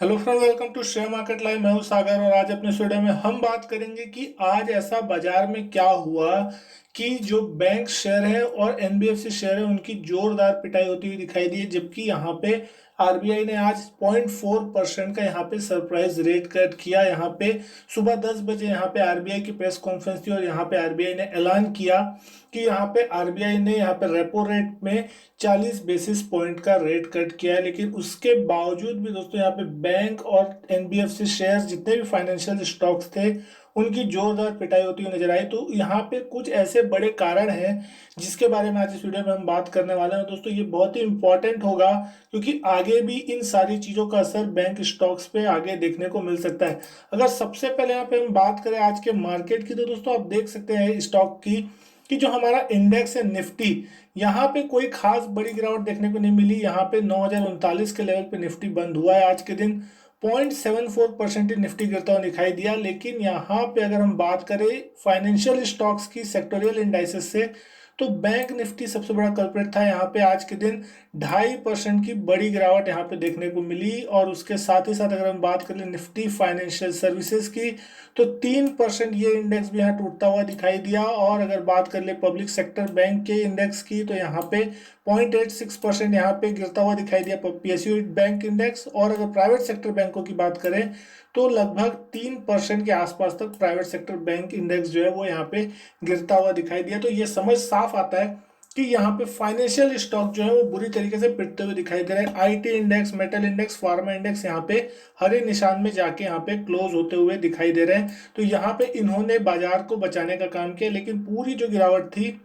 Hello friend, welcome to share market live. मैं हूं सागर और आज अपने इस वीडियो में हम बात करेंगे कि आज ऐसा बाजार में क्या हुआ कि जो बैंक शेयर है और एनबीएफसी शेयर है उनकी जोरदार पिटाई होती हुई दिखाई दी है। जबकि यहाँ पे आरबीआई ने आज 0.4% का यहाँ पे सरप्राइज रेट कट किया। यहाँ पे सुबह 10 बजे यहाँ पे आरबीआई की प्रेस कॉन्फ्रेंस थी और यहाँ पे आरबीआई ने ऐलान किया कि यहाँ पे आरबीआई ने यहाँ पे रेपो रेट में 40 बेसिस पॉइंट का रेट कट किया है। लेकिन उसके बावजूद भी दोस्तों यहाँ पे बैंक और एनबीएफसी शेयर जितने भी फाइनेंशियल स्टॉक्स थे उनकी जोरदार पिटाई होती हुई नजर आई। तो यहाँ पे कुछ ऐसे बड़े कारण हैं जिसके बारे में आज इस वीडियो में हम बात करने वाले हैं। दोस्तों ये बहुत ही इंपॉर्टेंट होगा क्योंकि आगे भी इन सारी चीजों का असर बैंक स्टॉक्स पे आगे देखने को मिल सकता है। अगर सबसे पहले यहाँ पे हम बात करें आज के मार्केट की, तो दोस्तों आप देख सकते हैं स्टॉक की कि जो हमारा इंडेक्स है निफ्टी, यहाँ पे कोई खास बड़ी गिरावट देखने को नहीं मिली। यहाँ पे 9,039 के लेवल पे निफ्टी बंद हुआ है आज के दिन। 0.74% निफ्टी गिरता हुआ दिखाई दिया। लेकिन यहाँ पे अगर हम बात करें फाइनेंशियल स्टॉक्स की सेक्टोरियल इंडाइसेस से, तो बैंक निफ्टी सबसे बड़ा कल्प्रेट था। यहाँ पे आज के दिन 2.5% की बड़ी गिरावट यहाँ पे देखने को मिली। और उसके साथ ही साथ अगर हम बात करें निफ्टी फाइनेंशियल सर्विसेज की, तो 3% ये इंडेक्स भी यहाँ टूटता हुआ दिखाई दिया। और अगर बात कर ले पब्लिक सेक्टर बैंक के इंडेक्स की, तो यहाँ पे 0.86% यहाँ पे गिरता हुआ दिखाई दिया पीएसयू बैंक इंडेक्स। और अगर प्राइवेट सेक्टर बैंकों की बात करें तो लगभग 3% के आसपास तक प्राइवेट सेक्टर बैंक इंडेक्स जो है वो यहाँ पे गिरता हुआ दिखाई दिया। तो ये समझ साफ आता है कि यहाँ पे फाइनेंशियल स्टॉक जो है वो बुरी तरीके से पिटते हुए दिखाई दे रहे हैं। IT index, metal index, pharma index यहाँ पे हरे निशान में जाके यहाँ पे क्लोज होते हुए दिखाई दे रहे हैं। तो यहाँ पे इन्होंने बाजार को बचाने का काम किया। लेकिन पूरी जो गिरावट थी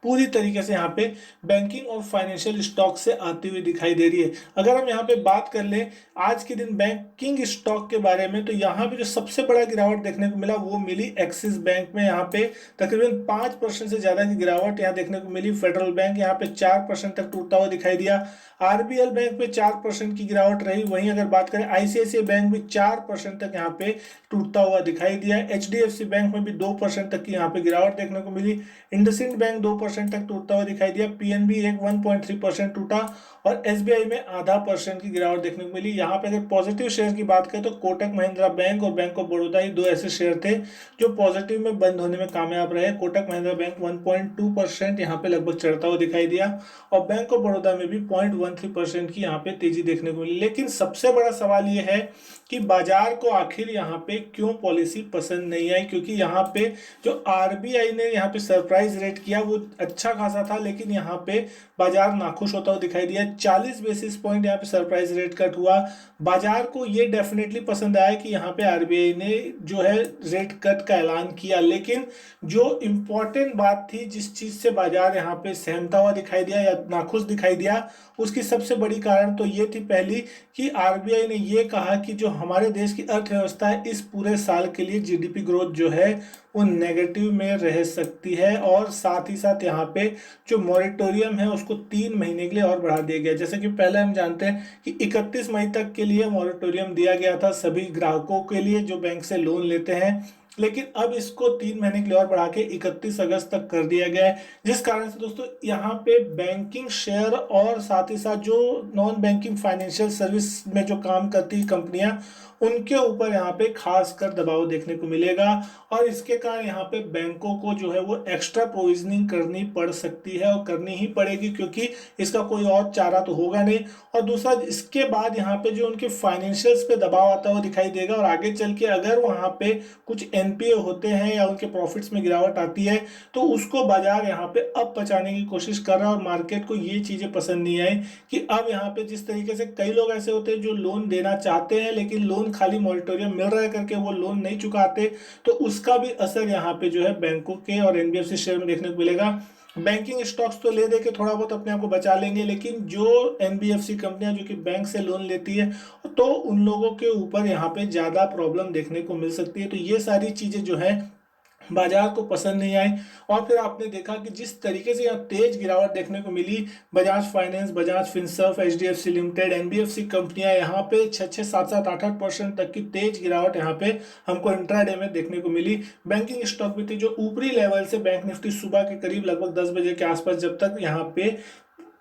पूरी तरीके से यहाँ पे बैंकिंग और फाइनेंशियल स्टॉक से आती हुई दिखाई दे रही है। अगर हम यहाँ पे बात कर ले आज के दिन बैंकिंग स्टॉक के बारे में, तो यहाँ पे जो सबसे बड़ा गिरावट देखने को मिला वो मिली एक्सिस बैंक में। यहाँ पे तकरीबन 5% से ज्यादा की गिरावट यहाँ देखने को मिली। फेडरल बैंक यहाँ पे 4% तक टूटता हुआ दिखाई दिया। आरबीएल बैंक पे 4% की गिरावट रही। वहीं अगर बात करें आईसीआईसीआई बैंक भी 4% तक यहाँ पे टूटता हुआ दिखाई दिया। एचडीएफसी बैंक में भी 2% तक की यहाँ पे गिरावट देखने को मिली। इंडसइंड बैंक 2% तक टूटता हुआ दिखाई दिया। पीएनबी एक 1.3% टूटा और एसबीआई में 0.5% की गिरावट देखने को मिली। यहाँ पे अगर पॉजिटिव शेयर की बात करें तो कोटक महिंद्रा बैंक और बैंक ऑफ बड़ौदा ही दो ऐसे शेयर थे जो पॉजिटिव में बंद होने में कामयाब रहे। कोटक महिंद्रा बैंक 1.2% यहाँ पे लगभग चढ़ता हुआ दिखाई दिया और बैंक ऑफ बड़ौदा में भी 0.13% की यहाँ पे तेजी देखने को मिली। लेकिन सबसे बड़ा सवाल ये है कि बाजार को आखिर यहाँ पे क्यों पॉलिसी पसंद नहीं आई, क्योंकि यहाँ पे जो आरबीआई ने यहाँ पे सरप्राइज रेट किया वो अच्छा खासा था। लेकिन यहाँ पे बाजार नाखुश होता हुआ दिखाई दिया। 40 बेसिस पॉइंट यहाँ पे सरप्राइज रेट कट हुआ। बाजार को ये डेफिनेटली पसंद आया कि यहाँ पे आरबीआई ने जो है रेट कट का ऐलान किया। लेकिन जो इम्पोर्टेंट बात थी, जिस चीज से बाजार यहाँ पे सहमता हुआ दिखाई दिया या नाखुश दिखाई दिया, उसकी सबसे बड़ी कारण तो ये थी पहली कि आरबीआई ने ये कहा कि जो हमारे देश की अर्थव्यवस्था है इस पूरे साल के लिए जीडीपी ग्रोथ जो है वो नेगेटिव में रह सकती है। और साथ ही साथ यहाँ पे जो मॉरिटोरियम है उसको 3 महीने के लिए और बढ़ा दिया गया। जैसे कि पहले हम जानते हैं कि 31 मई तक के लिए मॉरिटोरियम दिया गया था सभी ग्राहकों के लिए जो बैंक से लोन लेते हैं। लेकिन अब इसको 3 महीने के लिए और बढ़ा के 31 अगस्त तक कर दिया गया है। जिस कारण से दोस्तों यहाँ पे बैंकिंग शेयर और साथ ही साथ जो नॉन बैंकिंग फाइनेंशियल सर्विस में जो काम करती कंपनियां उनके ऊपर यहाँ पे खास कर दबाव देखने को मिलेगा। और इसके कारण यहाँ पे बैंकों को जो है वो एक्स्ट्रा प्रोविजनिंग करनी पड़ सकती है और करनी ही पड़ेगी, क्योंकि इसका कोई और चारा तो होगा नहीं। और दूसरा, इसके बाद यहाँ पे जो उनके फाइनेंशियल्स पे दबाव आता हुआ दिखाई देगा और आगे चल के अगर वहाँ पे कुछ एनपीए होते हैं या उनके प्रॉफिट्स में गिरावट आती है तो उसको बाजार यहाँ पे अब बचाने की कोशिश कर रहा है। और मार्केट को ये चीजें पसंद नहीं आई कि अब यहाँ पे जिस तरीके से कई लोग ऐसे होते हैं जो लोन देना चाहते हैं लेकिन लोन खाली मॉरिटोरियम मिल रहा है करके वो लोन नहीं चुकाते, तो उसका भी असर यहाँ पे जो है बैंकों के और एनबीएफसी शेयर में देखने को मिलेगा। बैंकिंग स्टॉक्स तो ले दे के थोड़ा बहुत अपने आप को बचा लेंगे, लेकिन जो एनबीएफसी कंपनियां जो कि बैंक से लोन लेती है तो उन लोगों के ऊपर यहाँ पे ज्यादा प्रॉब्लम देखने को मिल सकती है। तो ये सारी चीजें जो है बाजार को पसंद नहीं आई। और फिर आपने देखा कि जिस तरीके से यहाँ तेज गिरावट देखने को मिली, Bajaj finance, Bajaj Finserv, HDFC limited, NBFC कंपनियां यहाँ पे 6-6, 7-7, 8-8% तक की तेज गिरावट यहाँ पे हमको इंट्राडे में देखने को मिली। बैंकिंग स्टॉक भी थी जो ऊपरी लेवल से बैंक निफ्टी सुबह के करीब लगभग 10 बजे के आसपास जब तक यहाँ पे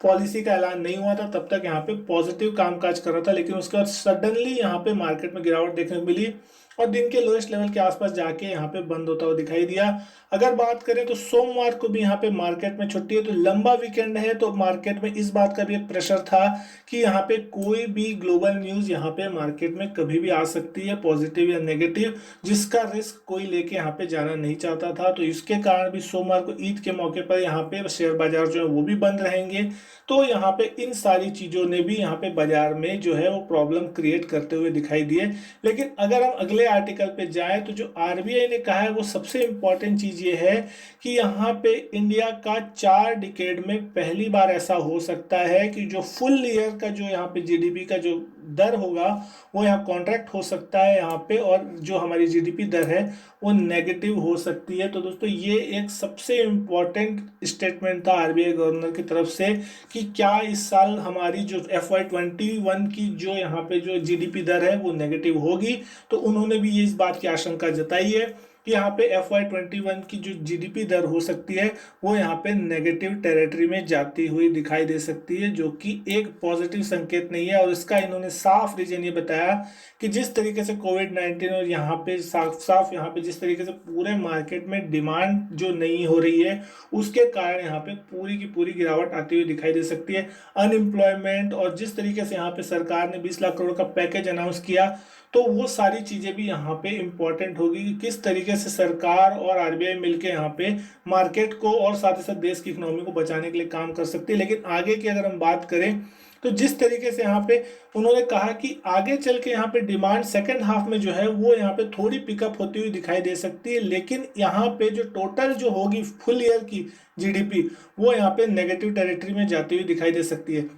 पॉलिसी का ऐलान नहीं हुआ था तब तक यहाँ पे पॉजिटिव कामकाज कर रहा था, लेकिन उसके बाद सडनली यहाँ पे मार्केट में गिरावट देखने को मिली और दिन के लोएस्ट लेवल के आसपास जाके यहाँ पे बंद होता हुआ दिखाई दिया। अगर बात करें तो सोमवार को भी यहाँ पे मार्केट में छुट्टी है, तो लंबा वीकेंड है, तो मार्केट में इस बात का भी एक प्रेशर था कि यहाँ पे कोई भी ग्लोबल न्यूज यहाँ पे मार्केट में कभी भी आ सकती है, पॉजिटिव या नेगेटिव, जिसका रिस्क कोई लेके यहाँ पे जाना नहीं चाहता था। तो इसके कारण भी सोमवार को ईद के मौके पर यहाँ पे शेयर बाजार जो है वो भी बंद रहेंगे। तो यहाँ पे इन सारी चीजों ने भी यहाँ पे बाजार में जो है वो प्रॉब्लम क्रिएट करते हुए दिखाई दिए। लेकिन अगर हम अगले आर्टिकल पे जाएं तो जो आरबीआई ने कहा है वो सबसे इंपॉर्टेंट चीज ये है कि यहाँ पे इंडिया का 4 डिकेड में पहली बार ऐसा हो सकता है कि जो फुल ईयर का जो यहाँ पे जीडीपी का जो दर होगा वो यहाँ कॉन्ट्रैक्ट हो सकता है यहाँ पे, और जो हमारी जीडीपी दर है वो नेगेटिव हो सकती है। तो दोस्तों ये एक सबसे इम्पॉर्टेंट स्टेटमेंट था आरबीआई गवर्नर की तरफ से कि क्या इस साल हमारी जो FY21 की जो यहाँ पे जो जीडीपी दर है वो नेगेटिव होगी। तो उन्होंने भी ये इस बात की आशंका जताई है कि यहाँ पे FY21 की जो जीडीपी दर हो सकती है वो यहाँ पे नेगेटिव टेरिटरी में जाती हुई दिखाई दे सकती है, जो कि एक पॉजिटिव संकेत नहीं है। और इसका इन्होंने साफ रीजन ये बताया कि जिस तरीके से कोविड-19 और यहाँ पे साफ साफ यहाँ पे जिस तरीके से पूरे मार्केट में डिमांड जो नहीं हो रही है उसके कारण यहाँ पे पूरी की पूरी गिरावट आती हुई दिखाई दे सकती है। अनएम्प्लॉयमेंट और जिस तरीके से यहाँ पे सरकार ने 20 लाख करोड़ का पैकेज अनाउंस किया, तो वो सारी चीजें भी यहाँ पे इम्पोर्टेंट होगी कि किस तरीके से सरकार और आरबीआई मिलके यहाँ पे मार्केट को और साथ ही साथ देश की इकोनॉमी को बचाने के लिए काम कर सकती है। लेकिन आगे की अगर हम बात करें तो जिस तरीके से यहाँ पे उन्होंने कहा कि आगे चल के यहाँ पे डिमांड सेकेंड हाफ में जो है वो यहाँ पे थोड़ी पिकअप होती हुई दिखाई दे सकती है, लेकिन यहाँ पे जो टोटल जो होगी फुल ईयर की जीडीपी वो यहाँ पे नेगेटिव टेरिटरी में जाती हुई दिखाई दे सकती है।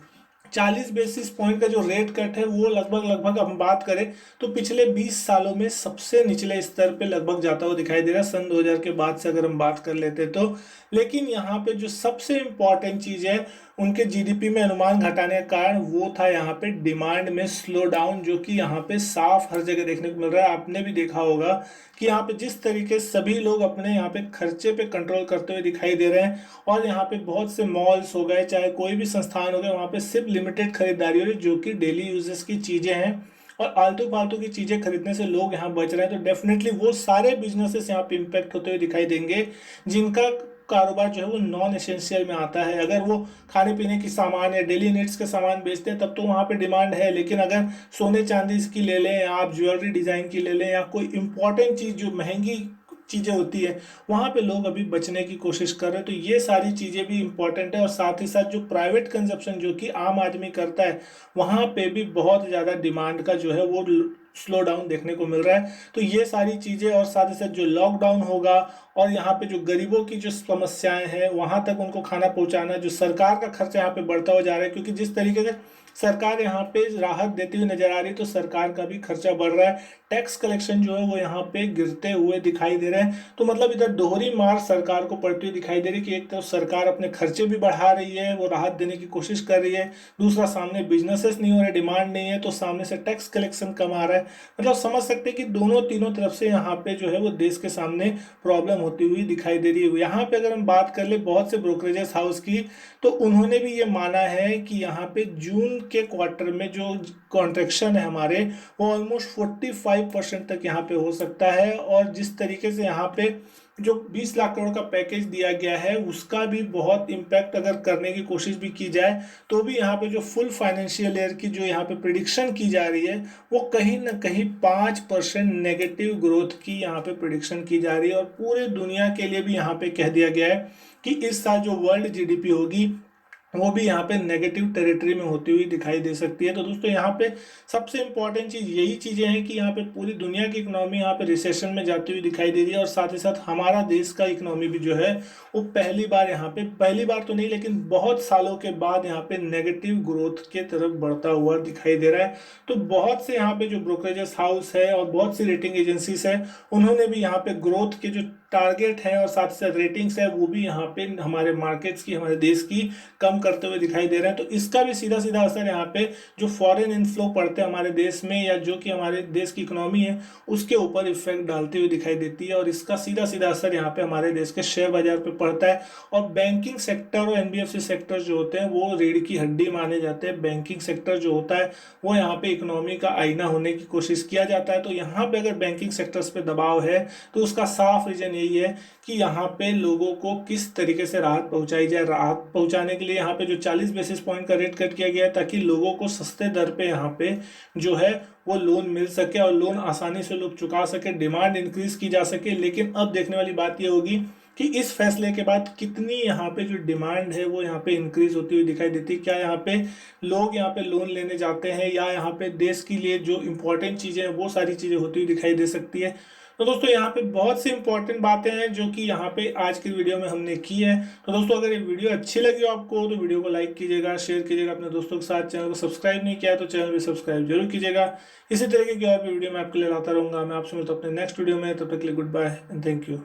40 बेसिस पॉइंट का जो रेट कट है वो लगभग हम बात करें तो पिछले 20 सालों में सबसे निचले स्तर पे लगभग जाता हुआ दिखाई दे रहा है, सन 2000 के बाद से अगर हम बात कर लेते तो। लेकिन यहाँ पे जो सबसे इम्पॉर्टेंट चीज है उनके जीडीपी में अनुमान घटाने का कारण वो था यहाँ पे डिमांड में स्लो डाउन, जो कि यहाँ पे साफ हर जगह देखने को मिल रहा है। आपने भी देखा होगा कि यहाँ पे जिस तरीके से सभी लोग अपने यहाँ पे खर्चे पे कंट्रोल करते हुए दिखाई दे रहे हैं, और यहाँ पे बहुत से मॉल्स हो गए चाहे कोई भी संस्थान हो गए वहाँ पे सिर्फ लिमिटेड खरीदारी हो रही जो कि डेली यूजेस की चीजें हैं, और आलतू फालतू की चीजें खरीदने से लोग यहाँ बच रहे हैं। तो डेफिनेटली वो सारे बिजनेसेस यहाँ पे इम्पैक्ट होते हुए दिखाई देंगे जिनका कारोबार जो है वो नॉन एसेंशियल में आता है। अगर वो खाने पीने की सामान या डेली नीड्स के सामान बेचते हैं तब तो वहाँ पे डिमांड है, लेकिन अगर सोने चांदी की ले लें या आप ज्वेलरी डिजाइन की ले लें या कोई इंपॉर्टेंट चीज जो महंगी चीजें होती है वहां पे लोग अभी बचने की कोशिश कर रहे हैं। तो ये सारी चीजें भी इंपॉर्टेंट है, और साथ ही साथ जो प्राइवेट कंजप्शन जो कि आम आदमी करता है वहां पे भी बहुत ज्यादा डिमांड का जो है वो स्लो डाउन देखने को मिल रहा है। तो ये सारी चीजें और साथ ही साथ जो लॉकडाउन होगा और यहाँ पे जो गरीबों की जो समस्याएं हैं वहां तक उनको खाना पहुंचाना, जो सरकार का खर्चा यहाँ पे बढ़ता हुआ जा रहा है, क्योंकि जिस तरीके से सरकार यहाँ पे राहत देती हुई नजर आ रही है तो सरकार का भी खर्चा बढ़ रहा है। टैक्स कलेक्शन जो है वो यहाँ पे गिरते हुए दिखाई दे रहे हैं। तो मतलब इधर दोहरी मार सरकार को पड़ती हुई दिखाई दे रही है कि एक तरफ सरकार अपने खर्चे भी बढ़ा रही है, वो राहत देने की कोशिश कर रही है, दूसरा सामने बिजनेसेस नहीं हो रहे, डिमांड नहीं है, तो सामने से टैक्स कलेक्शन कम आ रहा है। मतलब समझ सकते हैं कि दोनों तीनों तरफ से यहाँ पे जो है वो देश के सामने प्रॉब्लम होती हुई दिखाई दे रही है। यहाँ पे अगर हम बात कर ले बहुत से ब्रोकरेजेस हाउस की, तो उन्होंने भी ये माना है कि यहाँ पे जून के क्वार्टर में जो कॉन्ट्रैक्शन है हमारे वो ऑलमोस्ट 45% तक यहाँ पे हो सकता है। और जिस तरीके से यहाँ पे जो 20 लाख करोड़ का पैकेज दिया गया है उसका भी बहुत इम्पैक्ट अगर करने की कोशिश भी की जाए तो भी यहाँ पे जो फुल फाइनेंशियल ईयर की जो यहाँ पे प्रिडिक्शन की जा रही है वो कहीं ना कहीं 5% नेगेटिव ग्रोथ की यहाँ पे प्रिडिक्शन की जा रही है। और पूरे दुनिया के लिए भी यहाँ पे कह दिया गया है कि इस साल जो वर्ल्ड जीडीपी होगी वो भी यहाँ पे नेगेटिव टेरिटरी में होती हुई दिखाई दे सकती है। तो दोस्तों यहाँ पे सबसे इंपॉर्टेंट चीज़ यही चीज़ें हैं कि यहाँ पे पूरी दुनिया की इकोनॉमी यहाँ पे रिसेशन में जाती हुई दिखाई दे रही है, और साथ ही साथ हमारा देश का इकोनॉमी भी जो है वो पहली बार यहाँ पे, पहली बार तो नहीं लेकिन बहुत सालों के बाद यहाँ पे नेगेटिव ग्रोथ के तरफ बढ़ता हुआ दिखाई दे रहा है। तो बहुत से यहाँ पे जो ब्रोकरेजेस हाउस है और बहुत सी रेटिंग एजेंसीज है उन्होंने भी यहाँ पे ग्रोथ के जो टारगेट है और साथ साथ रेटिंग्स है वो भी यहाँ पे हमारे मार्केट्स की, हमारे देश की कम करते हुए दिखाई दे रहे हैं। तो इसका भी सीधा सीधा असर यहाँ पे जो फॉरेन इनफ्लो पड़ते हैं हमारे देश में, या जो कि हमारे देश की इकोनॉमी है उसके ऊपर इफेक्ट डालती हुई दिखाई देती है, और इसका सीधा सीधा असर यहाँ पे हमारे देश के शेयर बाजार पे पड़ता है। और बैंकिंग सेक्टर और एनबीएफसी सेक्टर जो होते हैं वो रीढ़ की हड्डी माने जाते हैं। बैंकिंग सेक्टर जो होता है वो यहाँ पे इकोनॉमी का आईना होने की कोशिश किया जाता है। तो यहाँ पे अगर बैंकिंग सेक्टर्स पे दबाव है तो उसका साफ रीजन यही है कि यहाँ पे लोगों को किस तरीके से राहत पहुंचाई जाए। राहत पहुंचाने के लिए यहाँ पे जो 40 बेसिस पॉइंट का रेट कट किया गया है ताकि लोगों को सस्ते दर पे यहाँ पे जो है वो लोन मिल सके और लोन आसानी से लोग चुका सके, डिमांड इंक्रीज की जा सके। लेकिन अब देखने वाली बात ये होगी कि इस फैसले के बाद कितनी यहाँ पे जो डिमांड है वो यहाँ पे इंक्रीज होती हुई दिखाई देती है। क्या यहाँ पे लोग यहाँ पे लोन लेने जाते हैं, या यहाँ पे देश के लिए जो इंपॉर्टेंट चीज़ें हैं वो सारी चीज़ें होती हुई दिखाई दे सकती है। तो दोस्तों यहाँ पे बहुत सी इंपॉर्टेंट बातें हैं जो कि यहाँ पे आज की वीडियो में हमने की है। तो दोस्तों अगर ये वीडियो अच्छी लगी हो आपको तो वीडियो को लाइक कीजिएगा, शेयर कीजिएगा अपने दोस्तों के साथ। चैनल को सब्सक्राइब नहीं किया तो चैनल भी सब्सक्राइब जरूर कीजिएगा। इसी तरीके की और भी वीडियो मैं आपके लिए लाता रहूंगा। मैं आपसे मिलता हूं अपने नेक्स्ट वीडियो में, तब तक के लिए goodbye and thank you.